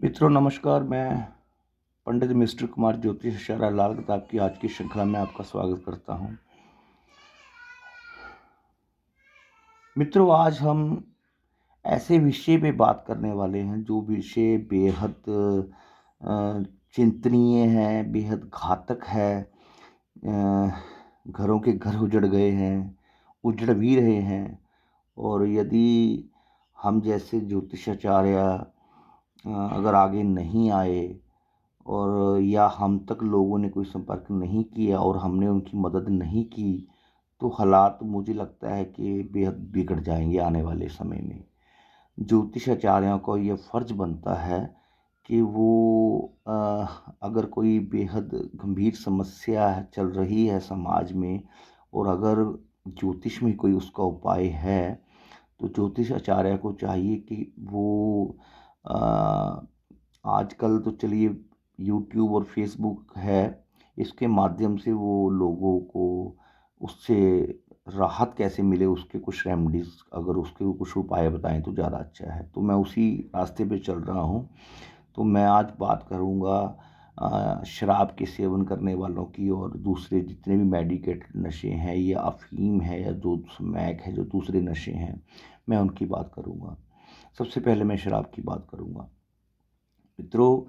मित्रों नमस्कार। मैं पंडित मिस्टर कुमार ज्योतिष आचार्य लाल किताब की आज की श्रृंखला में आपका स्वागत करता हूं। मित्रों, आज हम ऐसे विषय पे बात करने वाले हैं जो विषय बेहद चिंतनीय है, बेहद घातक है। घरों के घर उजड़ गए हैं, उजड़ भी रहे हैं। और यदि हम जैसे ज्योतिषाचार्य अगर आगे नहीं आए और या हम तक लोगों ने कोई संपर्क नहीं किया और हमने उनकी मदद नहीं की, तो हालात मुझे लगता है कि बेहद बिगड़ जाएंगे आने वाले समय में। ज्योतिषाचार्यों को ये फर्ज बनता है कि वो अगर कोई बेहद गंभीर समस्या चल रही है समाज में और अगर ज्योतिष में कोई उसका उपाय है, तो ज्योतिषाचार्य को चाहिए कि वो आजकल तो चलिए यूट्यूब और फेसबुक है, इसके माध्यम से वो लोगों को उससे राहत कैसे मिले उसके कुछ रेमेडीज़ अगर उसके कुछ उपाय बताएं तो ज़्यादा अच्छा है। तो मैं उसी रास्ते पे चल रहा हूँ। तो मैं आज बात करूँगा शराब के सेवन करने वालों की और दूसरे जितने भी मेडिकेटेड नशे हैं या अफ़ीम है या जो स्मैक है, जो दूसरे नशे हैं, मैं उनकी बात करूँगा। सबसे पहले मैं शराब की बात करूँगा। मित्रों,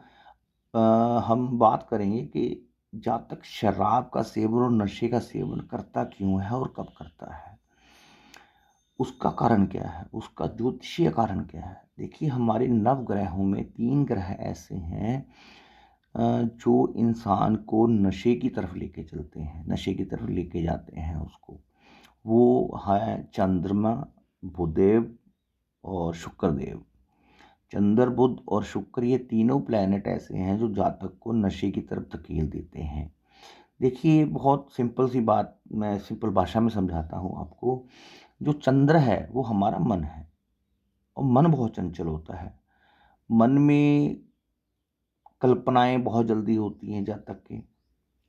हम बात करेंगे कि जातक शराब का सेवन और नशे का सेवन करता क्यों है और कब करता है, उसका कारण क्या है, उसका ज्योतिषीय कारण क्या है। देखिए, हमारे नवग्रहों में 3 ग्रह ऐसे हैं जो इंसान को नशे की तरफ लेके चलते हैं, नशे की तरफ लेके जाते हैं उसको। वो है चंद्रमा, बुधदेव और शुक्रदेव। चंद्र, बुध और शुक्र, ये तीनों प्लैनेट ऐसे हैं जो जातक को नशे की तरफ धकेल देते हैं। देखिए, बहुत सिंपल सी बात मैं सिंपल भाषा में समझाता हूँ आपको। जो चंद्र है वो हमारा मन है और मन बहुत चंचल होता है। मन में कल्पनाएं बहुत जल्दी होती हैं। जातक के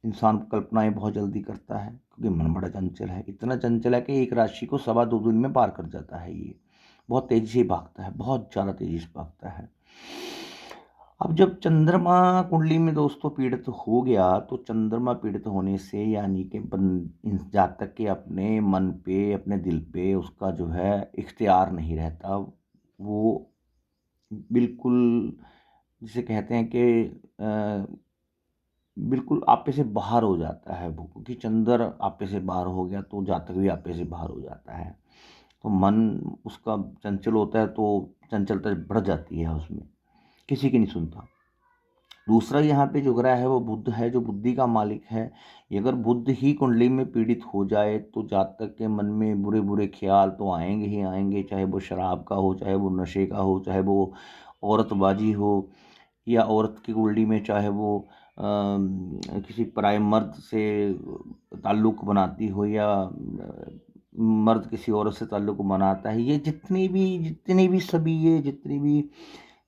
इंसान कल्पनाएं बहुत जल्दी करता है क्योंकि मन बड़ा चंचल है। इतना चंचल है कि एक राशि को 2.25 दिन में पार कर जाता है। ये बहुत तेजी से भागता है, बहुत ज़्यादा तेजी से भागता है। अब जब चंद्रमा कुंडली में दोस्तों पीड़ित हो गया, तो चंद्रमा पीड़ित होने से यानी कि जातक के अपने मन पे, अपने दिल पे उसका जो है इख्तियार नहीं रहता। वो बिल्कुल जिसे कहते हैं कि बिल्कुल आपे से बाहर हो जाता है वो, क्योंकि चंद्र आपे से बाहर हो गया तो जातक भी आपे से बाहर हो जाता है। तो मन उसका चंचल होता है तो चंचलता बढ़ जाती है उसमें, किसी की नहीं सुनता। दूसरा यहाँ पे जो ग्रह है वो बुध है, जो बुद्धि का मालिक है। अगर बुध ही कुंडली में पीड़ित हो जाए तो जातक के मन में बुरे बुरे ख्याल तो आएंगे ही आएंगे, चाहे वो शराब का हो, चाहे वो नशे का हो, चाहे वो औरतबाजी हो, या औरत की कुंडली में चाहे वो किसी पराये मर्द से ताल्लुक़ बनाती हो या मर्द किसी औरत से ताल्लुक़ बनाता है। ये जितनी भी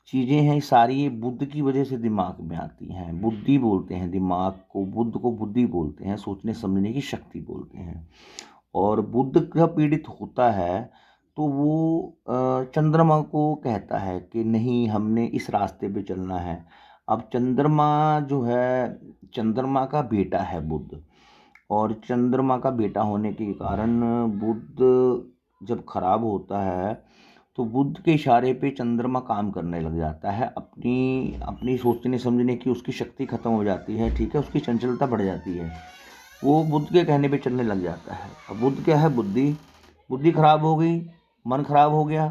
चीज़ें हैं, सारी ये बुध की वजह से दिमाग में आती हैं। बुद्धि बोलते हैं दिमाग को, बुध को बुद्धि बोलते हैं, सोचने समझने की शक्ति बोलते हैं। और बुध जब पीड़ित होता है तो वो चंद्रमा को कहता है कि नहीं, हमने इस रास्ते पे चलना है। अब चंद्रमा जो है, चंद्रमा का बेटा है बुध, और चंद्रमा का बेटा होने के कारण बुध जब खराब होता है तो बुध के इशारे पे चंद्रमा काम करने लग जाता है। अपनी अपनी सोचने समझने की उसकी शक्ति खत्म हो जाती है, ठीक है, उसकी चंचलता बढ़ जाती है। वो बुध के कहने पे चलने लग जाता है। अब बुध क्या है? बुद्धि। बुद्धि खराब हो गई, मन खराब हो गया,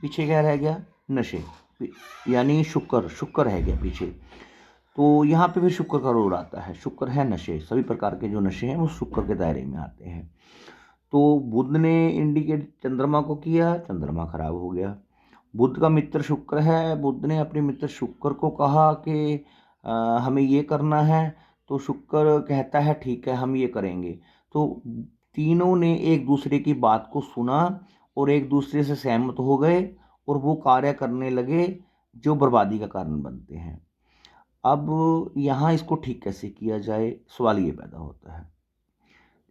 पीछे क्या रह गया? नशे, यानी शुक्र, शुक्र रह गया पीछे। तो यहाँ पे फिर शुक्र का रोल आता है। शुक्र है नशे, सभी प्रकार के जो नशे हैं वो शुक्र के दायरे में आते हैं। तो बुध ने इंडिकेट चंद्रमा को किया, चंद्रमा खराब हो गया। बुध का मित्र शुक्र है, बुध ने अपने मित्र शुक्र को कहा कि हमें ये करना है, तो शुक्र कहता है ठीक है हम ये करेंगे। तो तीनों ने एक दूसरे की बात को सुना और एक दूसरे से सहमत हो गए और वो कार्य करने लगे जो बर्बादी का कारण बनते हैं। अब यहाँ इसको ठीक कैसे किया जाए, सवाल ये पैदा होता है।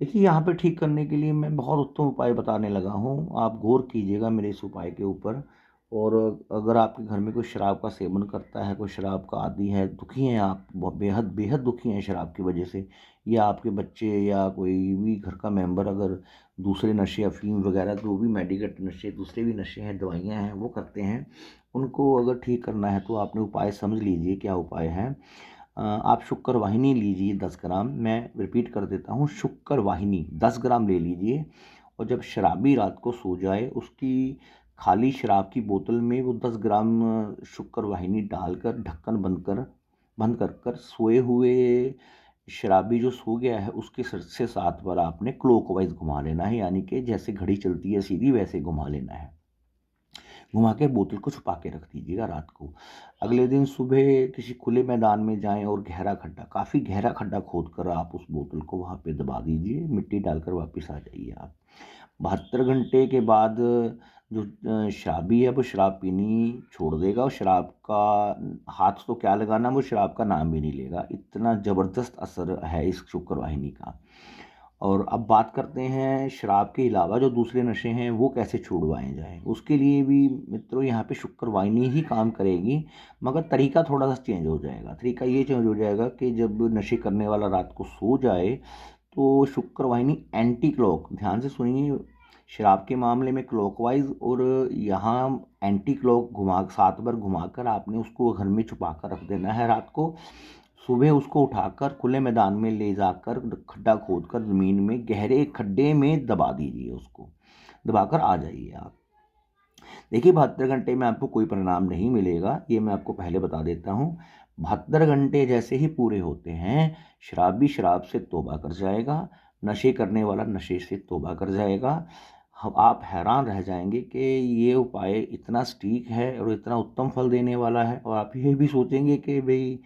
देखिए, यहाँ पे ठीक करने के लिए मैं बहुत उत्तम उपाय बताने लगा हूँ, आप गौर कीजिएगा मेरे इस उपाय के ऊपर। और अगर आपके घर में कोई शराब का सेवन करता है, कोई शराब का आदी है, दुखी हैं आप, बेहद बेहद दुखी हैं शराब की वजह से, या आपके बच्चे या कोई भी घर का मेंबर अगर दूसरे नशे, अफीम वगैरह जो भी मेडिकेट नशे, दूसरे भी नशे हैं, दवाइयाँ हैं, वो करते हैं, उनको अगर ठीक करना है तो आपने उपाय समझ लीजिए क्या उपाय है। आप शुक्र वाहिनी लीजिए 10 ग्राम, मैं रिपीट कर देता हूँ, शुक्र वाहिनी 10 ग्राम ले लीजिए। और जब शराबी रात को सो जाए, उसकी खाली शराब की बोतल में वो 10 ग्राम शुक्र वाहिनी डालकर ढक्कन बंद कर कर सोए हुए शराबी जो सो गया है उसके सर से 7 बार आपने क्लॉकवाइज घुमा लेना है, यानी कि जैसे घड़ी चलती है सीधी वैसे घुमा लेना है। घुमा के बोतल को छुपा के रख दीजिएगा रात को। अगले दिन सुबह किसी खुले मैदान में जाएं और गहरा खड्डा, काफ़ी गहरा खड्डा खोद कर आप उस बोतल को वहाँ पे दबा दीजिए, मिट्टी डालकर वापस आ जाइए आप। 72 घंटे के बाद जो शराबी है वो शराब पीनी छोड़ देगा, और शराब का हाथ तो क्या लगाना, वो शराब का नाम भी नहीं लेगा। इतना ज़बरदस्त असर है इस शुक्र वाहिनी का। और अब बात करते हैं शराब के अलावा जो दूसरे नशे हैं वो कैसे छुड़वाए जाएँ। उसके लिए भी मित्रों यहाँ पे शुक्र वाहिनी ही काम करेगी, मगर तरीका थोड़ा सा चेंज हो जाएगा। तरीका ये चेंज हो जाएगा कि जब नशे करने वाला रात को सो जाए तो शुक्र वाहिनी एंटी क्लॉक, ध्यान से सुनिए, शराब के मामले में क्लॉकवाइज, और यहाँ एंटी क्लॉक 7 बार घुमाकर आपने उसको घर में छुपा कर रख देना है रात को। सुबह उसको उठाकर खुले मैदान में ले जाकर खड्डा खोदकर ज़मीन में गहरे खड्डे में दबा दीजिए, उसको दबाकर आ जाइए आप। देखिए 72 घंटे में आपको कोई परिणाम नहीं मिलेगा, ये मैं आपको पहले बता देता हूँ। 72 घंटे जैसे ही पूरे होते हैं, शराबी शराब से तौबा कर जाएगा, नशे करने वाला नशे से तौबा कर जाएगा। आप हैरान रह जाएंगे कि ये उपाय इतना सटीक है और इतना उत्तम फल देने वाला है, और आप ये भी सोचेंगे कि भाई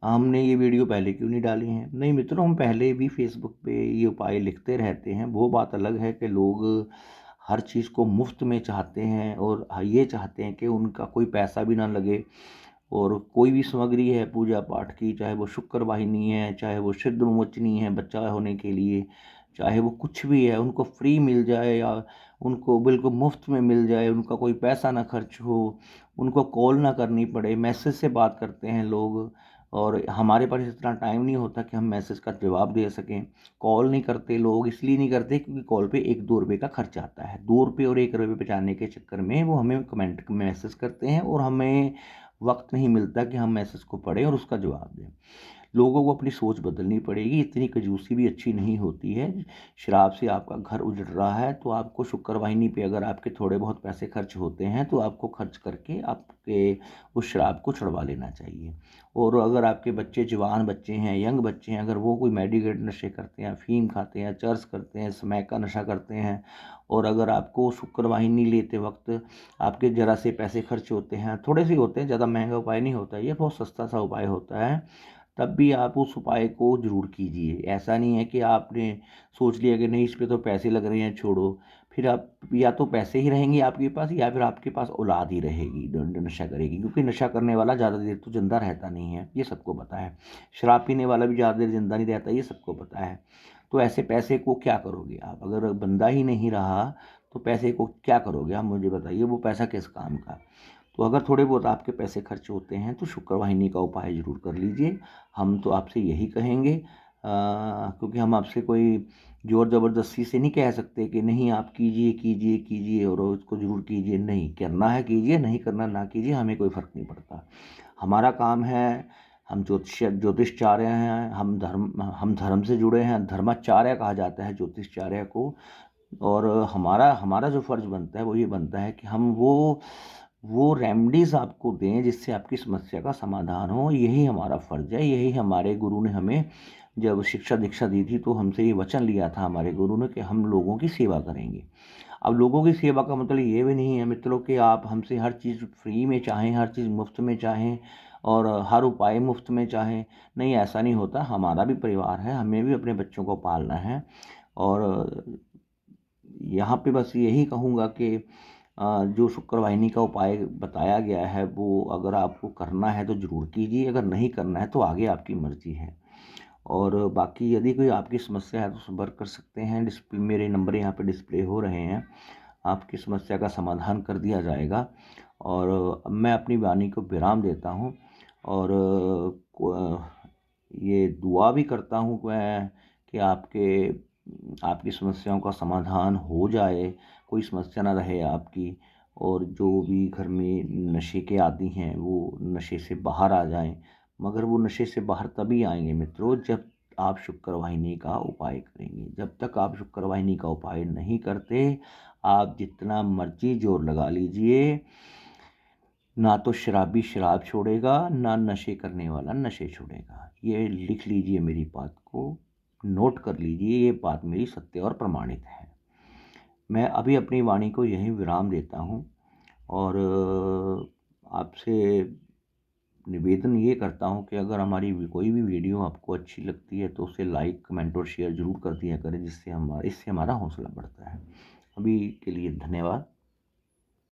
हमने ये वीडियो पहले क्यों नहीं डाली है। नहीं मित्रों, हम पहले भी फेसबुक पे ये उपाय लिखते रहते हैं। वो बात अलग है कि लोग हर चीज़ को मुफ्त में चाहते हैं, और ये चाहते हैं कि उनका कोई पैसा भी ना लगे, और कोई भी सामग्री है पूजा पाठ की, चाहे वो शुक्र वाहिनी है, चाहे वो सिद्ध मोचनी है बच्चा होने के लिए, चाहे वो कुछ भी है, उनको फ्री मिल जाए या उनको बिल्कुल मुफ्त में मिल जाए, उनका कोई पैसा ना खर्च हो, उनको कॉल ना करनी पड़े। मैसेज से बात करते हैं लोग, और हमारे पास इतना टाइम नहीं होता कि हम मैसेज का जवाब दे सकें। कॉल नहीं करते लोग, इसलिए नहीं करते क्योंकि कॉल पे 1-2 रुपये का खर्च आता है। 2 रुपये और 1 रुपये बचाने के चक्कर में वो हमें कमेंट मैसेज करते हैं, और हमें वक्त नहीं मिलता कि हम मैसेज को पढ़ें और उसका जवाब दें। लोगों को अपनी सोच बदलनी पड़ेगी, इतनी कंजूसी भी अच्छी नहीं होती है। शराब से आपका घर उजड़ रहा है तो आपको शुक्र वाहिनी पे अगर आपके थोड़े बहुत पैसे खर्च होते हैं तो आपको खर्च करके आपके उस शराब को छुड़वा लेना चाहिए। और अगर आपके बच्चे जवान बच्चे हैं, यंग बच्चे हैं, अगर वो कोई मेडिकेट नशे करते हैं, अफीम खाते हैं, चर्स करते हैं, स्मैक का नशा करते हैं, और अगर आपको शुक्र वाहिनी लेते वक्त आपके ज़रा से पैसे खर्च होते हैं, थोड़े से होते हैं, ज़्यादा महंगा उपाय नहीं होता, ये बहुत सस्ता सा उपाय होता है, तब भी आप उस उपाय को ज़रूर कीजिए। ऐसा नहीं है कि आपने सोच लिया कि नहीं इस पे तो पैसे लग रहे हैं छोड़ो, फिर आप या तो पैसे ही रहेंगे आपके पास, या फिर आपके पास औलाद ही रहेगी जो नशा करेगी, क्योंकि नशा करने वाला ज़्यादा देर तो ज़िंदा रहता नहीं है, ये सबको पता है। शराब पीने वाला भी ज़्यादा देर ज़िंदा नहीं रहता, ये सबको पता है। तो ऐसे पैसे को क्या करोगे आप, अगर बंदा ही नहीं रहा तो पैसे को क्या करोगे आप, मुझे बताइए, वो पैसा किस काम का। तो अगर थोड़े बहुत आपके पैसे खर्च होते हैं तो शुक्र वाहिनी का उपाय ज़रूर कर लीजिए। हम तो आपसे यही कहेंगे, क्योंकि हम आपसे कोई ज़ोर ज़बरदस्ती से नहीं कह सकते कि नहीं आप कीजिए कीजिए कीजिए और उसको ज़रूर कीजिए। नहीं करना है कीजिए, नहीं करना ना कीजिए, हमें कोई फ़र्क नहीं पड़ता। हमारा काम है, हम ज्योतिषाचार्य हैं, हम धर्म से जुड़े हैं, धर्माचार्य कहा जाता है ज्योतिषाचार्य को। और हमारा हमारा जो फ़र्ज़ बनता है वो ये बनता है कि हम वो रेमेडीज़ आपको दें जिससे आपकी समस्या का समाधान हो। यही हमारा फ़र्ज़ है, यही हमारे गुरु ने हमें जब शिक्षा दीक्षा दी थी तो हमसे ये वचन लिया था हमारे गुरु ने कि हम लोगों की सेवा करेंगे। अब लोगों की सेवा का मतलब ये भी नहीं है मित्रों कि आप हमसे हर चीज़ फ्री में चाहें, हर चीज़ मुफ़्त में चाहें और हर उपाय मुफ़्त में चाहें। नहीं, ऐसा नहीं होता। हमारा भी परिवार है, हमें भी अपने बच्चों को पालना है। और यहाँ पे बस यही कहूँगा कि जो शुक्र वाहिनी का उपाय बताया गया है वो अगर आपको करना है तो ज़रूर कीजिए, अगर नहीं करना है तो आगे आपकी मर्ज़ी है। और बाकी यदि कोई आपकी समस्या है तो संपर्क कर सकते हैं। मेरे नंबर यहाँ पे डिस्प्ले हो रहे हैं, आपकी समस्या का समाधान कर दिया जाएगा। और अब मैं अपनी वाणी को विराम देता हूँ और ये दुआ भी करता हूँ मैं कि आपकी समस्याओं का समाधान हो जाए, कोई समस्या ना रहे आपकी, और जो भी घर में नशे के आदी हैं वो नशे से बाहर आ जाएँ। मगर वो नशे से बाहर तभी आएँगे मित्रों, जब आप शुक्र वाहिनी का उपाय करेंगे। जब तक आप शुक्र वाहिनी का उपाय नहीं करते, आप जितना मर्ज़ी ज़ोर लगा लीजिए, ना तो शराबी शराब छोड़ेगा, ना नशे करने वाला नशे छोड़ेगा। ये लिख लीजिए मेरी बात को, नोट कर लीजिए, ये बात मेरी सत्य और प्रमाणित है। मैं अभी अपनी वाणी को यहीं विराम देता हूँ और आपसे निवेदन ये करता हूँ कि अगर हमारी कोई भी वीडियो आपको अच्छी लगती है तो उसे लाइक, कमेंट और शेयर ज़रूर कर दिया करें, इससे हमारा हौसला बढ़ता है। अभी के लिए धन्यवाद।